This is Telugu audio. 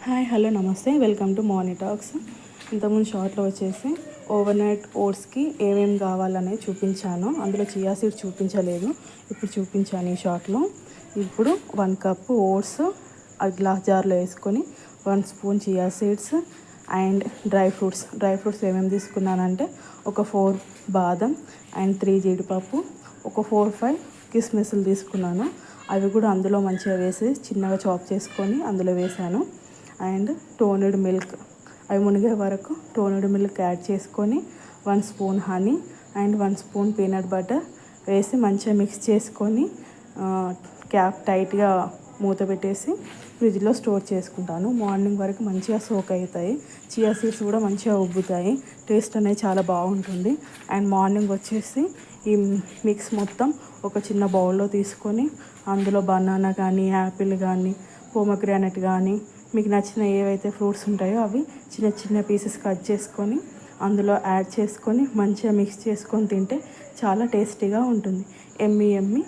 హాయ్ హలో నమస్తే, వెల్కమ్ టు మార్నింగ్ టాక్స్. ఇంతకుముందు షార్ట్లో వచ్చేసి ఓవర్ నైట్ ఓట్స్కి ఏమేమి కావాలనేది చూపించాను. అందులో చియా సీడ్స్ చూపించలేదు, ఇప్పుడు చూపించాను ఈ షార్ట్లో. ఇప్పుడు 1 కప్ ఓట్స్ ఆ గ్లాస్ జార్లో వేసుకొని 1 spoon chia seeds and dry fruits ఏమేమి తీసుకున్నానంటే ఒక 4 బాదం అండ్ 3 జీడిపప్పు, ఒక 4-5 కిస్మిస్లు తీసుకున్నాను. అవి కూడా అందులో మంచిగా వేసి చిన్నగా చాప్ చేసుకొని అందులో వేసాను. అండ్ టోనెడ్ మిల్క్, అవి మునిగే వరకు టోనెడ్ మిల్క్ యాడ్ చేసుకొని 1 spoon honey and 1 spoon peanut butter వేసి మంచిగా మిక్స్ చేసుకొని క్యాప్ టైట్గా మూత పెట్టేసి ఫ్రిడ్జ్లో స్టోర్ చేసుకుంటాను. మార్నింగ్ వరకు మంచిగా సోక్ అవుతాయి. చియా సీడ్స్ కూడా మంచిగా ఉబ్బుతాయి. టేస్ట్ అనేది చాలా బాగుంటుంది. అండ్ మార్నింగ్ వచ్చేసి ఈ మిక్స్ మొత్తం ఒక చిన్న బౌల్లో తీసుకొని అందులో బనానా కానీ, యాపిల్ కానీ, పోమోగ్రానైట్ కానీ, మీకు నచ్చిన ఏవైతే ఫ్రూట్స్ ఉంటాయో అవి చిన్న చిన్న పీసెస్ కట్ చేసుకొని అందులో యాడ్ చేసుకొని మంచిగా మిక్స్ చేసుకొని తింటే చాలా టేస్టీగా ఉంటుంది. ఎమ్మి